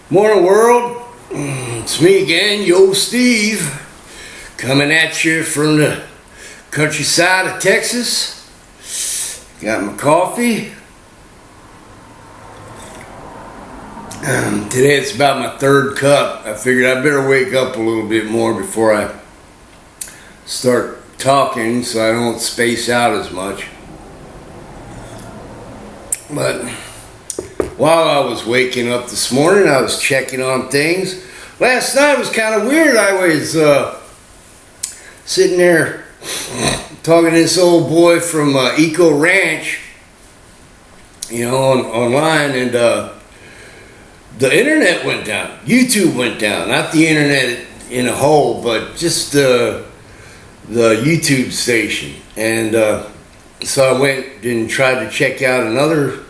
Morning, world. It's me again, yo Steve, coming at you from the countryside of Texas. Got my coffee. Today it's about my third cup. I figured I better wake up a little bit more before I start talking so I don't space out as much. But while I was waking up this morning, I was checking on things. Last night was kind of weird. I was sitting there talking to this old boy from Eco Ranch, online, and the internet went down. YouTube went down. Not the internet in a whole, but just the YouTube station. And so I went and tried to check out another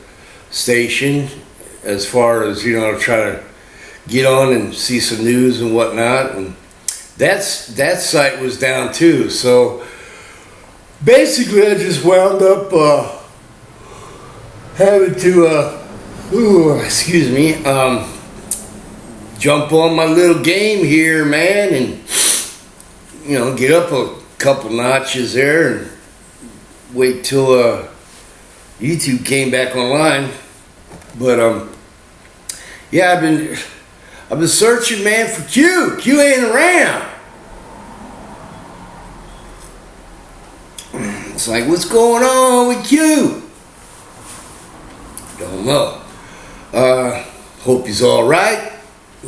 station as far as, try to get on and see some news and whatnot. And that site was down too. So basically I just wound up having to jump on my little game here, man, and get up a couple notches there and wait till YouTube came back online. But yeah, I've been searching, man, for Q. Q ain't around. It's like, what's going on with Q? Don't know. Hope he's all right.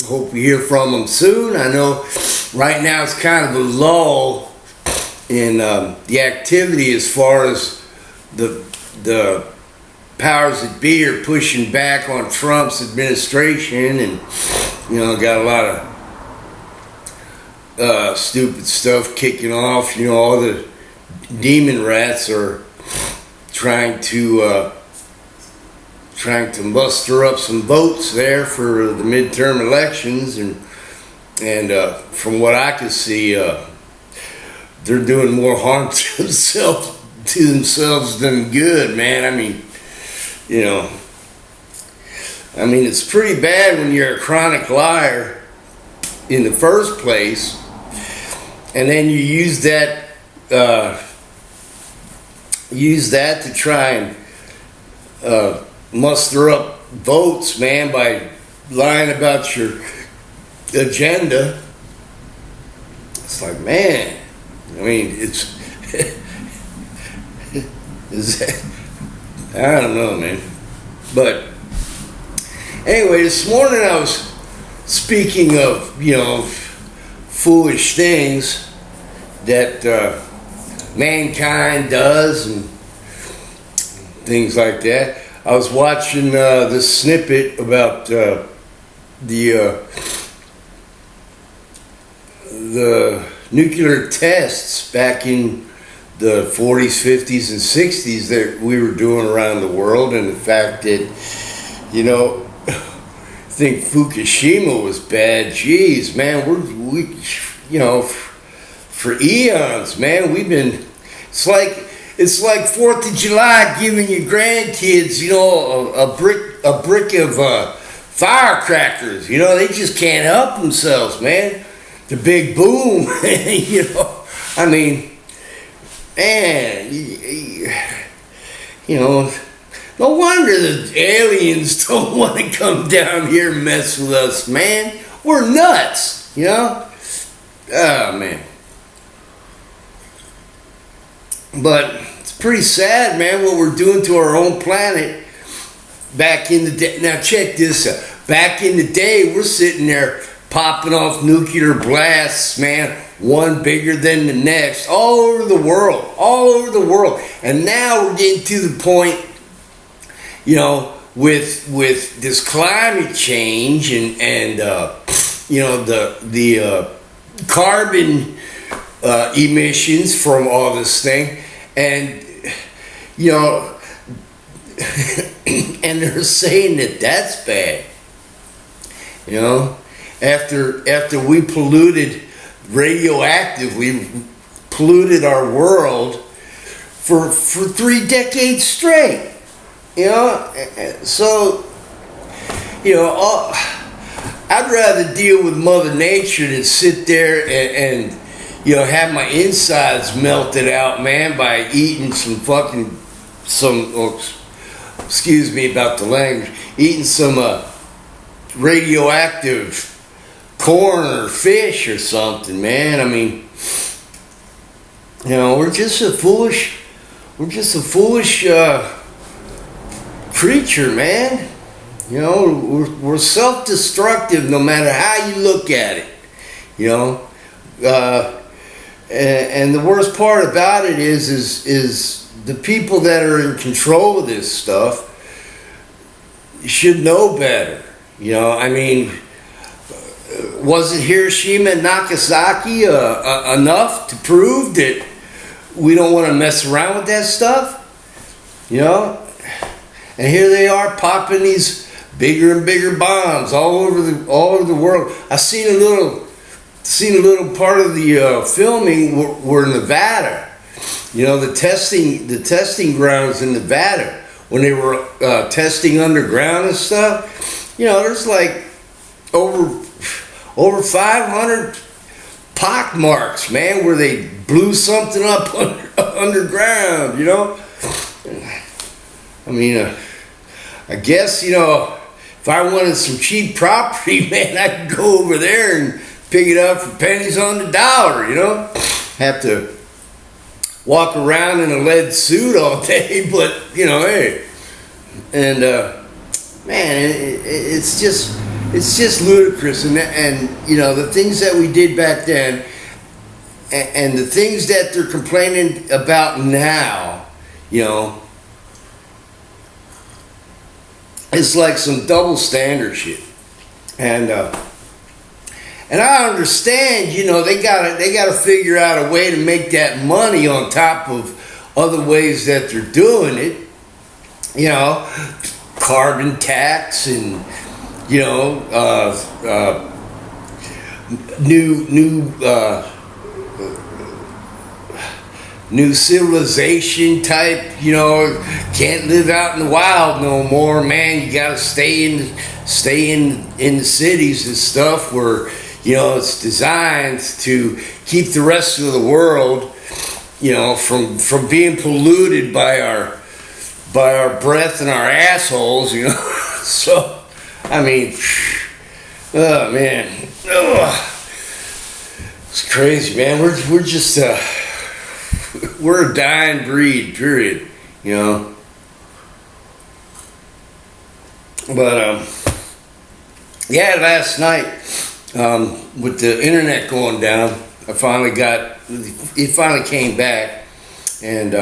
Hope we hear from him soon. I know right now it's kind of a lull in the activity as far as the powers that be are pushing back on Trump's administration, and got a lot of stupid stuff kicking off. All the demon rats are trying to muster up some votes there for the midterm elections, and from what I can see, they're doing more harm to themselves than good, man. I mean, it's pretty bad when you're a chronic liar in the first place, and then you use that to try and muster up votes, man, by lying about your agenda. It's like, man, it's is that, I don't know, man. But anyway, this morning I was speaking of, foolish things that mankind does and things like that. I was watching this snippet about the nuclear tests back in the 40s, 50s, and 60s that we were doing around the world, and the fact that, I think Fukushima was bad. Jeez, man, we for eons, man, we've been. It's like 4th of July giving your grandkids, a brick of firecrackers. They just can't help themselves, man. The big boom, I mean. Man, no wonder the aliens don't want to come down here and mess with us, man. We're nuts, Oh, man. But it's pretty sad, man, what we're doing to our own planet back in the day. Now, check this out. Back in the day, we're sitting there popping off nuclear blasts, man, one bigger than the next, all over the world. And now we're getting to the point, with this climate change and the carbon emissions from all this thing, and and they're saying that that's bad, after we radioactively polluted our world for 3 decades straight. So I'd rather deal with Mother Nature than sit there and you know, have my insides melted out, man, by eating excuse me about the language, eating some radioactive corn or fish or something, man. I mean, you know, we're just a foolish creature, man. You know, we're self-destructive no matter how you look at it, you know. And the worst part about it is the people that are in control of this stuff should know better. You know, I mean, wasn't Hiroshima and Nagasaki enough to prove that we don't want to mess around with that stuff? You know, and here they are popping these bigger and bigger bombs all over the world. I seen a little part of the filming were Nevada. You know, the testing grounds in Nevada when they were testing underground and stuff. You know, there's like over 500 pock marks, man, where they blew something up underground. You know, I mean, I guess, you know, if I wanted some cheap property, man, I could go over there and pick it up for pennies on the dollar, you know? Have to walk around in a lead suit all day, but, you know, hey. And, man, it's just ludicrous. And, you know, the things that we did back then and the things that they're complaining about now, you know, it's like some double standard shit. And I understand, you know, they gotta figure out a way to make that money on top of other ways that they're doing it. You know, carbon tax and, you know, new civilization type, you know, can't live out in the wild no more, man. You gotta stay in the cities and stuff where, you know, it's designed to keep the rest of the world, you know, from being polluted by our breath and our assholes, you know. So, I mean, oh man, it's crazy, man. We're just we're a dying breed, period, you know. But yeah, last night, with the internet going down, it finally came back, and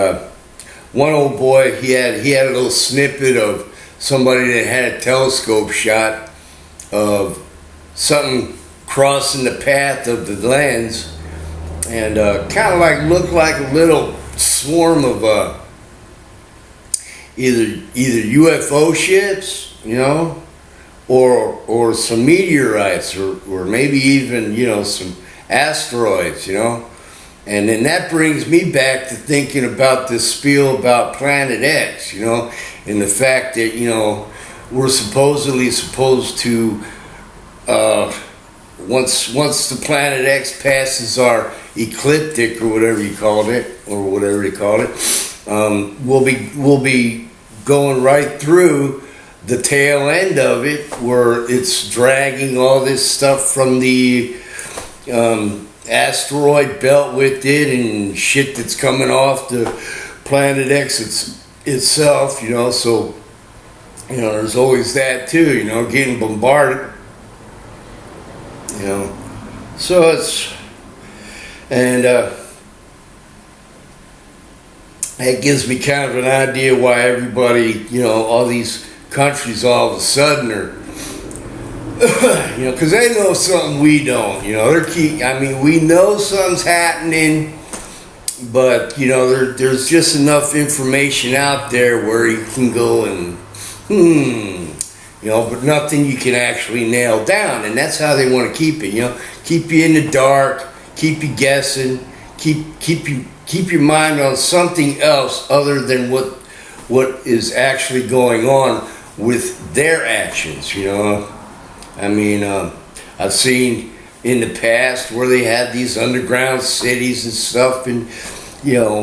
one old boy, he had a little snippet of somebody that had a telescope shot of something crossing the path of the lens, and kind of like looked like a little swarm of either UFO ships, you know, or some meteorites, or maybe even, you know, some asteroids, you know. And then that brings me back to thinking about this spiel about Planet X, you know, and the fact that, you know, we're supposedly supposed to, once the Planet X passes our ecliptic, or whatever you called it, or whatever you call it, we'll be going right through the tail end of it, where it's dragging all this stuff from the asteroid belt with it, and shit that's coming off the Planet X itself, you know. So, you know, there's always that too, you know, getting bombarded, you know. So it's, and that gives me kind of an idea why everybody, you know, all these countries all of a sudden are, you know, because they know something we don't, you know. We know something's happening, but, you know, there's just enough information out there where you can go and, you know, but nothing you can actually nail down. And that's how they want to keep it, you know, keep you in the dark, keep you guessing, keep your mind on something else other than what is actually going on with their actions, you know. I mean, I've seen in the past where they had these underground cities and stuff, and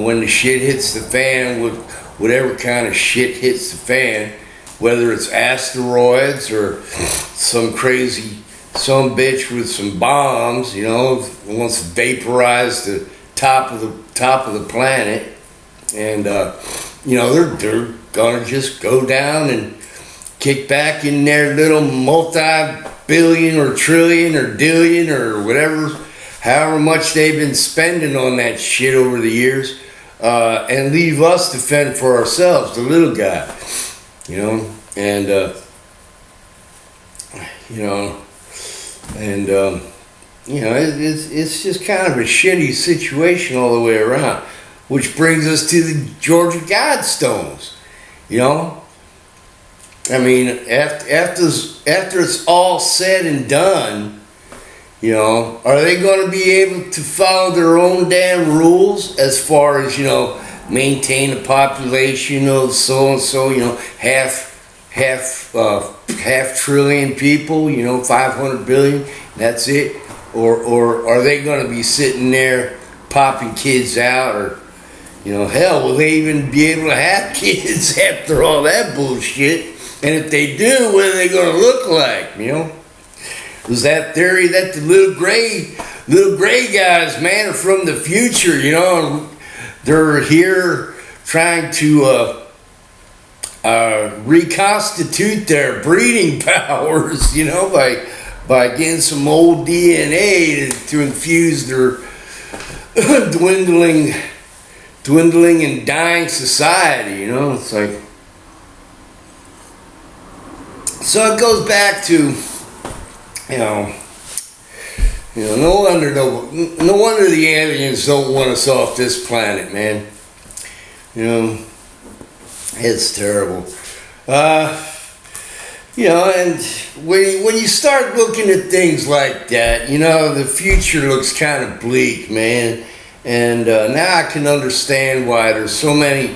when the shit hits the fan, with whatever kind of shit hits the fan, whether it's asteroids or some bitch with some bombs, wants to vaporize the top of the planet, and they're gonna just go down and kick back in their little multi-billion or trillion or dillion or whatever, however much they've been spending on that shit over the years, and leave us to fend for ourselves, the little guy, it's just kind of a shitty situation all the way around, which brings us to the Georgia Guidestones. I mean, after it's all said and done, are they going to be able to follow their own damn rules as far as, maintain a population of so and so, half trillion people, 500 billion, that's it? Or are they going to be sitting there popping kids out, or hell, will they even be able to have kids after all that bullshit? And if they do, what are they going to look like? There's that theory that the little gray guys, man, are from the future. And they're here trying to reconstitute their breeding powers. By getting some old DNA to infuse their dwindling and dying society. It's like. So it goes back to, no wonder the aliens don't want us off this planet, man. It's terrible. And when you start looking at things like that, the future looks kind of bleak, man. And now I can understand why there's so many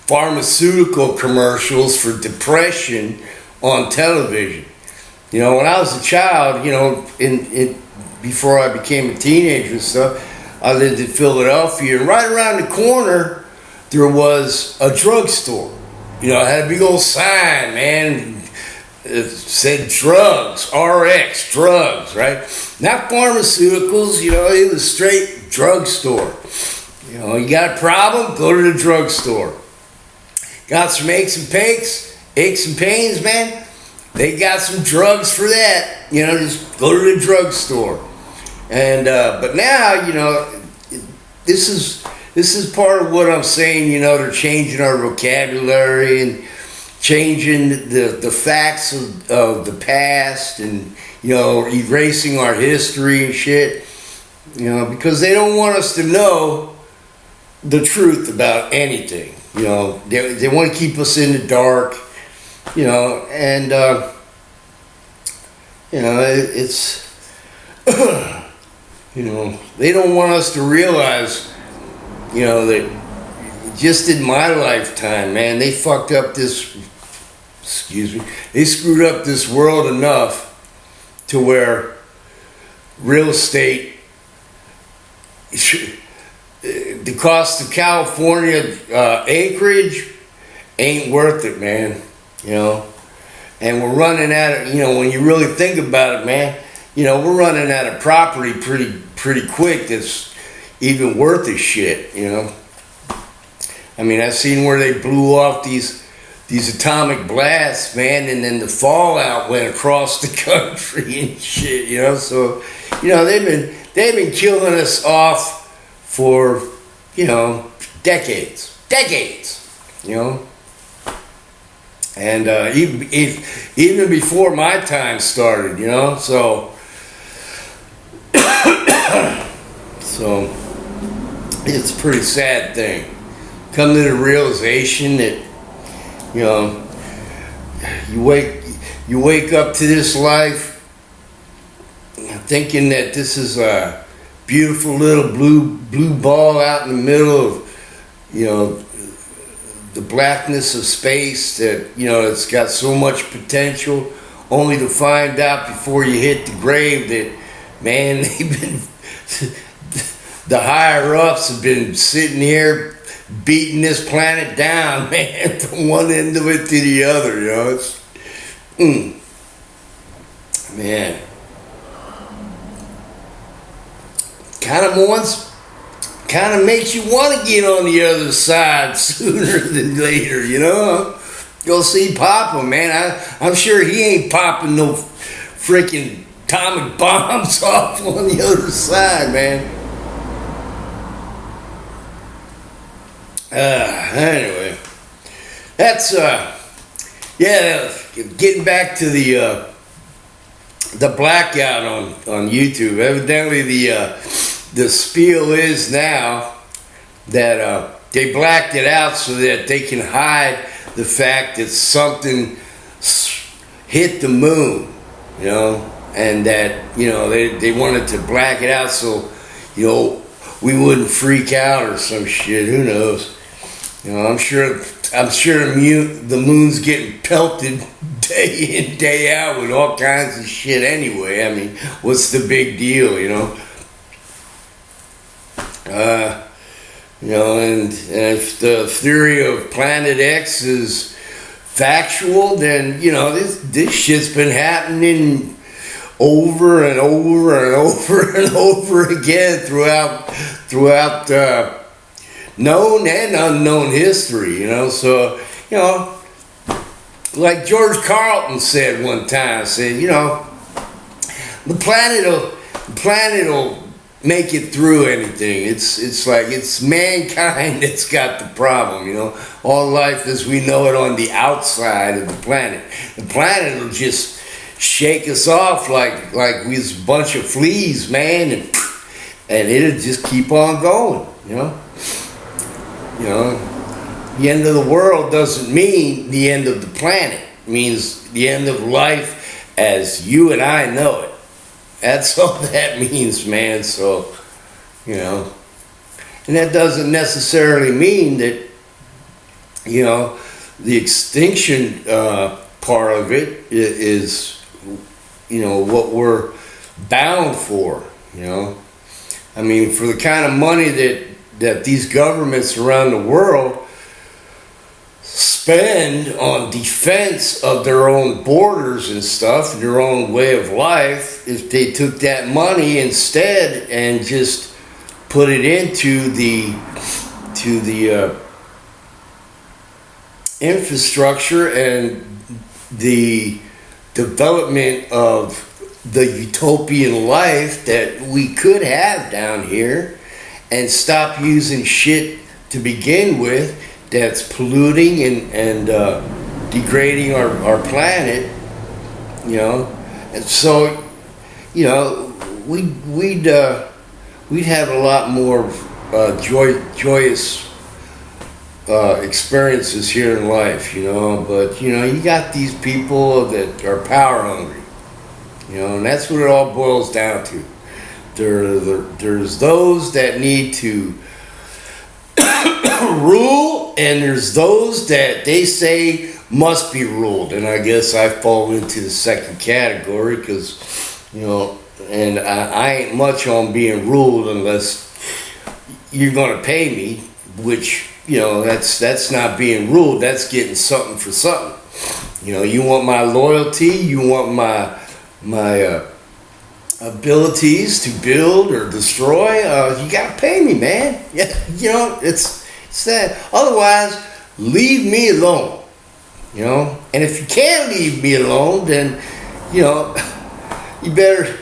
pharmaceutical commercials for depression on television. When I was a child, before I became a teenager and stuff, I lived in Philadelphia, and right around the corner there was a drugstore. It had a big old sign, man. It said drugs, RX, drugs, right? Not pharmaceuticals, it was straight drugstore. You got a problem? Go to the drugstore. Got some aches and pains, man? They got some drugs for that. Just go to the drugstore. And but now, this is part of what I'm saying. They're changing our vocabulary and changing the facts of the past, and erasing our history and shit. Because they don't want us to know the truth about anything. They want to keep us in the dark, and it's they don't want us to realize, that just in my lifetime, man, they fucked up this, they screwed up this world enough to where real estate, the cost of California acreage ain't worth it, man. And we're running out of, when you really think about it, man, we're running out of property pretty quick that's even worth a shit. I mean, I've seen where they blew off these atomic blasts, man, and then the fallout went across the country and shit. So they've been killing us off for, decades, and even before my time started, so it's a pretty sad thing. Come to the realization that, you wake up to this life thinking that this is a beautiful little blue ball out in the middle of, the blackness of space that, you know, it's got so much potential, only to find out before you hit the grave that, man, they've been, the higher ups have been sitting here beating this planet down, man, from one end of it to the other, you know. It's, man. Kind of makes you want to get on the other side sooner than later, you know. Go see Papa, man. I'm sure he ain't popping no freaking atomic bombs off on the other side, man. Anyway, that's yeah. Getting back to the blackout on YouTube. Evidently, the spiel is now that they blacked it out so that they can hide the fact that something hit the moon, you know, and that, you know, they wanted to black it out so, you know, we wouldn't freak out or some shit. Who knows? You know, I'm sure the moon's getting pelted day in, day out with all kinds of shit anyway. I mean, what's the big deal, you know? You know, and if the theory of Planet X is factual, then, you know, this shit's been happening over and over and over and over again throughout known and unknown history, you know. So, you know, like George Carlton said one time, said, you know, the planet will make it through anything. It's like it's mankind that's got the problem, you know. All life as we know it on the outside of the planet. The planet will just shake us off like we're a bunch of fleas, man, and it'll just keep on going, you know. You know, the end of the world doesn't mean the end of the planet. It means the end of life as you and I know it. That's all that means, man. So, you know, and that doesn't necessarily mean that, you know, the extinction part of it is, you know, what we're bound for, you know. I mean, for the kind of money that these governments around the world spend on defense of their own borders and stuff, their own way of life, if they took that money instead and just put it into the infrastructure and the development of the utopian life that we could have down here, and stop using shit to begin with that's polluting and degrading our planet, you know. And so, you know, we'd have a lot more joyous experiences here in life, you know. But, you know, you got these people that are power hungry, you know, and that's what it all boils down to. There's those that need to rule, and there's those that they say must be ruled. And I guess I fall into the second category because, you know, and I ain't much on being ruled unless you're going to pay me, which, you know, that's not being ruled. That's getting something for something. You know, you want my loyalty, you want my abilities to build or destroy, you gotta pay me, man. Yeah, you know, it's that. Otherwise, leave me alone, you know. And if you can't leave me alone, then, you know, you better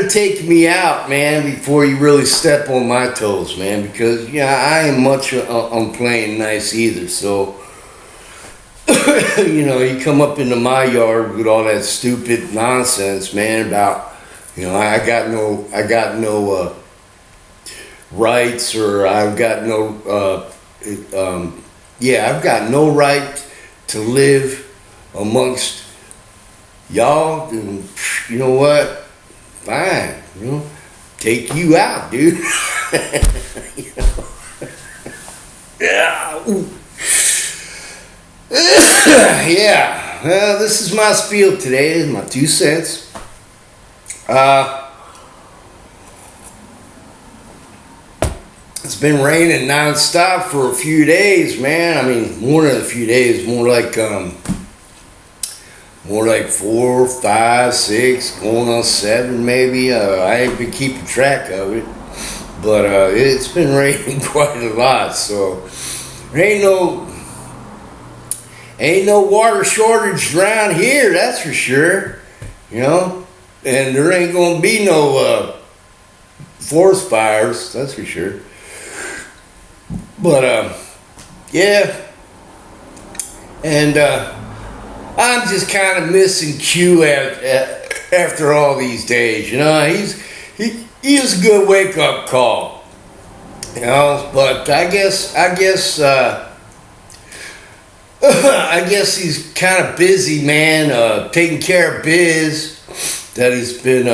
take me out, man, before you really step on my toes, man, because, you know, I ain't much on playing nice either. So, you know, you come up into my yard with all that stupid nonsense, man, about, you know, I got no rights, or I've got no I've got no right to live amongst y'all. And you know what? Fine, you know, take you out, dude. You know? Yeah. Yeah. Well, this is my spiel today. My 2 cents. It's been raining nonstop for a few days, man. I mean, more than a few days. More like 4, 5, 6, going on 7, maybe. I ain't been keeping track of it, but it's been raining quite a lot. So there ain't no water shortage around here. That's for sure. You know, and there ain't gonna be no forest fires. That's for sure. But yeah, and I'm just kind of missing Q after all these days. You know, he was a good wake up call. You know, but I guess I guess he's kind of busy, man, taking care of biz that he's been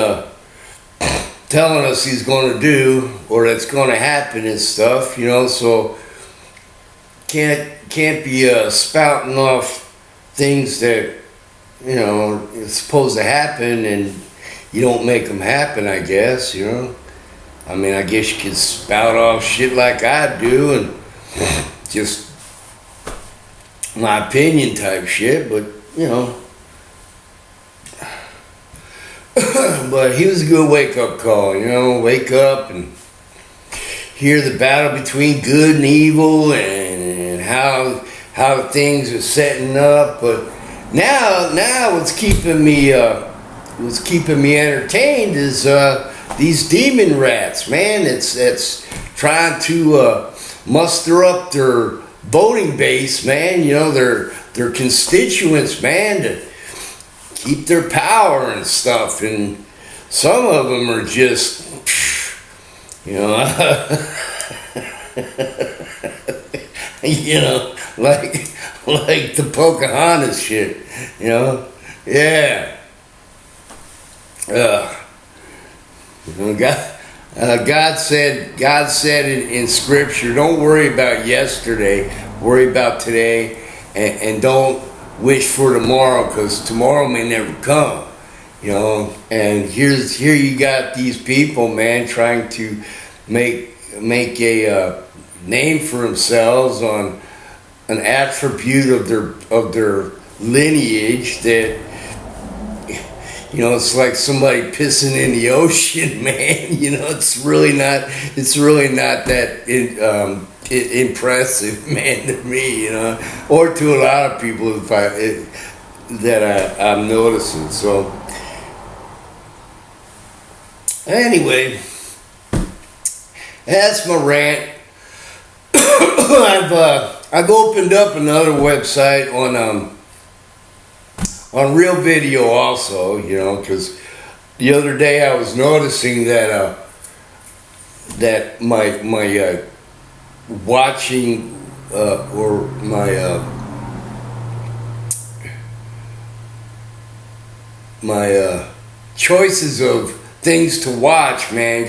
telling us he's going to do, or that's going to happen and stuff, you know. So can't be spouting off things that, you know, is supposed to happen and you don't make them happen, I guess, you know. I mean, I guess you could spout off shit like I do and just my opinion type shit, but, you know. But he was a good wake-up call, you know. Wake up and hear the battle between good and evil and how things are setting up. But now what's keeping me entertained is these demon rats, man. It's trying to muster up their voting base, man. You know, their constituents, man, to keep their power and stuff. And some of them are just, you know, you know, like the Pocahontas shit, you know. Yeah. You know, God said in Scripture, don't worry about yesterday, worry about today, and don't wish for tomorrow, because tomorrow may never come, you know. And here you got these people, man, trying to make a name for themselves on an attribute of their lineage that, you know, it's like somebody pissing in the ocean, man. You know, it's really not that impressive, man, to me, you know, or to a lot of people that I'm noticing. So anyway, that's my rant. I've opened up another website on Real Video also, you know, because the other day I was noticing that my watching or my choices of things to watch, man,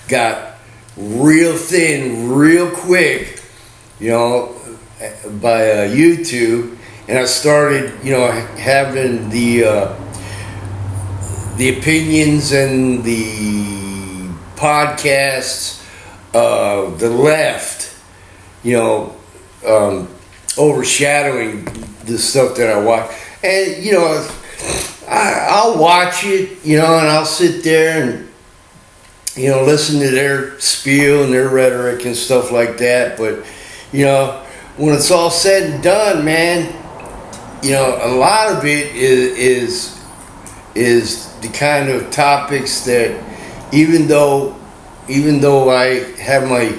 got real thin real quick, you know, by YouTube. And I started, you know, having the opinions and the podcasts of the left, you know, overshadowing the stuff that I watch. And, you know, I'll watch it, you know, and I'll sit there and, you know, listen to their spiel and their rhetoric and stuff like that. But, you know, when it's all said and done, man, you know, a lot of it is the kind of topics that, even though I have my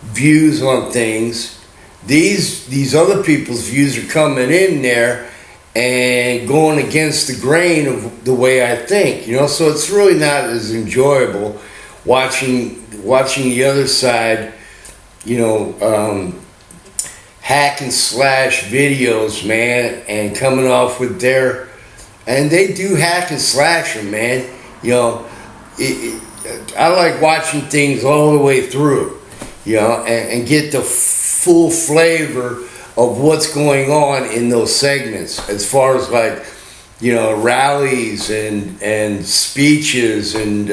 views on things, these other people's views are coming in there and going against the grain of the way I think, you know. So it's really not as enjoyable watching the other side, you know, hack and slash videos, man, and coming off with and they do hack and slash them, man. You know, I like watching things all the way through, you know, and get the full flavor of what's going on in those segments, as far as like, you know, rallies and speeches and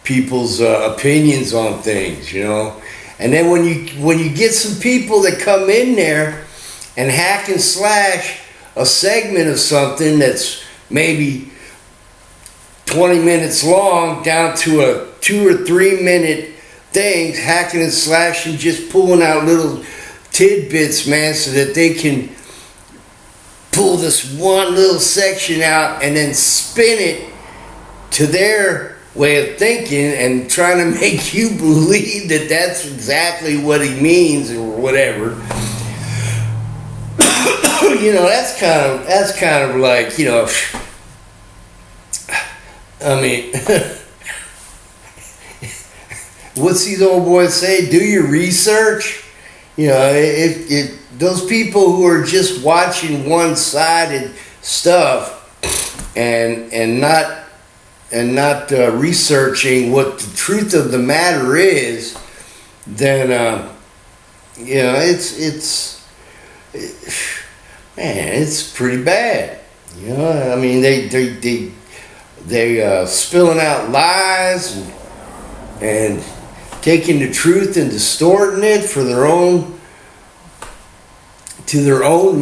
people's opinions on things, you know. And then when you get some people that come in there and hack and slash a segment of something that's maybe 20 minutes long down to a 2 or 3 minute thing, hacking and slashing, just pulling out little tidbits, man, so that they can pull this one little section out and then spin it to their way of thinking and trying to make you believe that that's exactly what he means or whatever. You know, that's kind of like, you know, I mean, what's these old boys say? Do your research. You know, if those people who are just watching one-sided stuff and not researching what the truth of the matter is, then you know, it's pretty bad. You know, I mean, they spilling out lies and taking the truth and distorting it for their own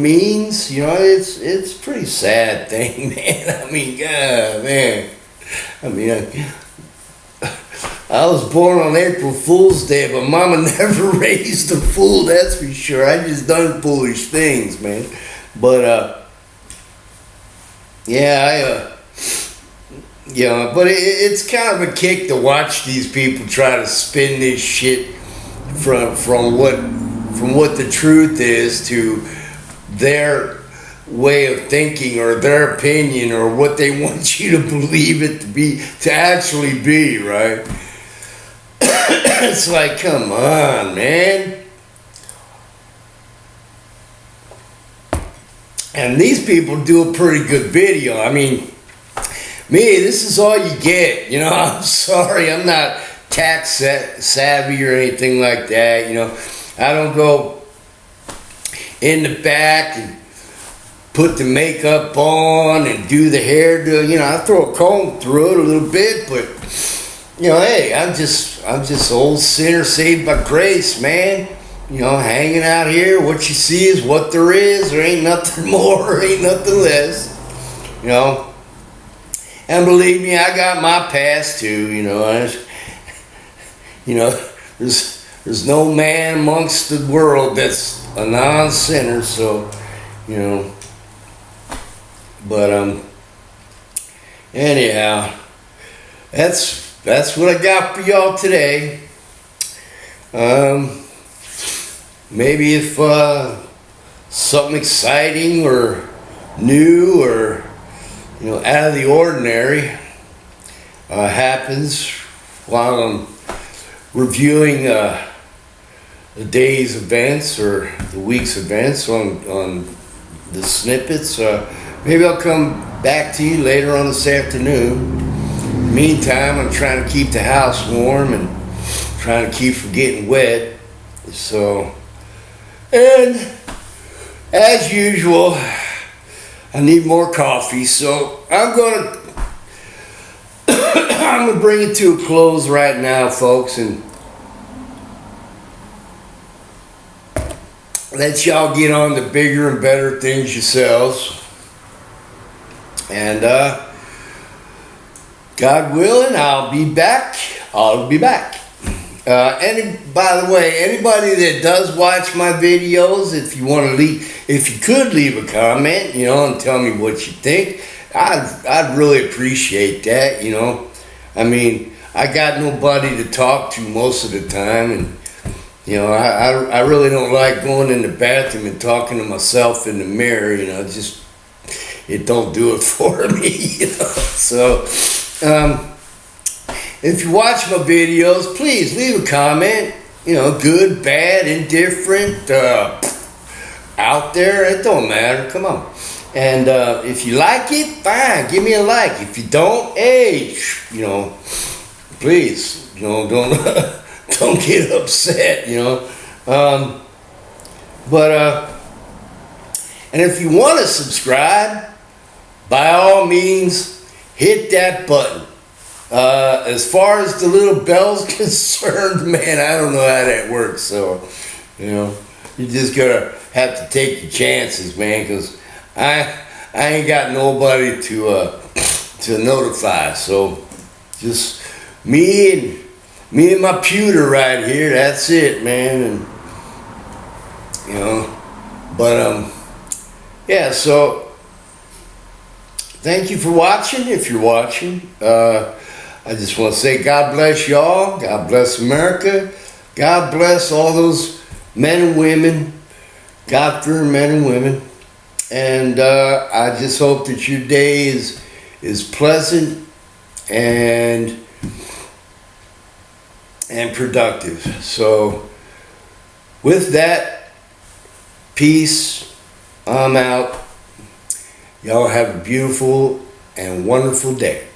means. You know, it's a pretty sad thing, man. I mean, God, man. I mean, I was born on April Fool's Day, but Mama never raised a fool, that's for sure. I just done foolish things, man. But yeah, you know, but it's kind of a kick to watch these people try to spin this shit from what the truth is to their way of thinking or their opinion or what they want you to believe it to actually be, right? It's like, come on, man. And these people do a pretty good video. I mean, me, this is all you get. You know, I'm sorry, I'm not tax savvy or anything like that. You know, I don't go in the back and put the makeup on and do the hairdo. You know, I throw a comb through it a little bit, but you know, hey, I'm just an old sinner saved by grace, man. You know, hanging out here. What you see is what there is. There ain't nothing more, ain't nothing less. You know, and believe me, I got my past too. You know, there's no man amongst the world that's a non-sinner. So, you know. But anyhow, that's what I got for y'all today. Maybe if something exciting or new or, you know, out of the ordinary happens while I'm reviewing the day's events or the week's events on the snippets, maybe I'll come back to you later on this afternoon. Meantime, I'm trying to keep the house warm and trying to keep from getting wet. So, and as usual, I need more coffee. So I'm gonna bring it to a close right now, folks, and let y'all get on to bigger and better things yourselves. And God willing, I'll be back. And by the way, anybody that does watch my videos, if you could leave a comment, you know, and tell me what you think, I'd really appreciate that. You know, I mean, I got nobody to talk to most of the time, and you know, I really don't like going in the bathroom and talking to myself in the mirror. You know, just it don't do it for me. You know, so. If you watch my videos, please leave a comment. You know, good, bad, indifferent, out there, it don't matter. Come on. And if you like it, fine, give me a like. If you don't, hey, you know, please, you know, don't get upset, you know. And if you want to subscribe, by all means, hit that button. As far as the little bell's concerned, man, I don't know how that works. So, you know, you just gotta have to take your chances, man, because I ain't got nobody to notify. So, just me and my pewter right here. That's it, man. And you know, but yeah. So, thank you for watching. If you're watching, I just want to say God bless y'all. God bless America. God bless all those men and women, God-fearing men and women. And I just hope that your day is pleasant and productive. So with that, peace. I'm out. Y'all have a beautiful and wonderful day.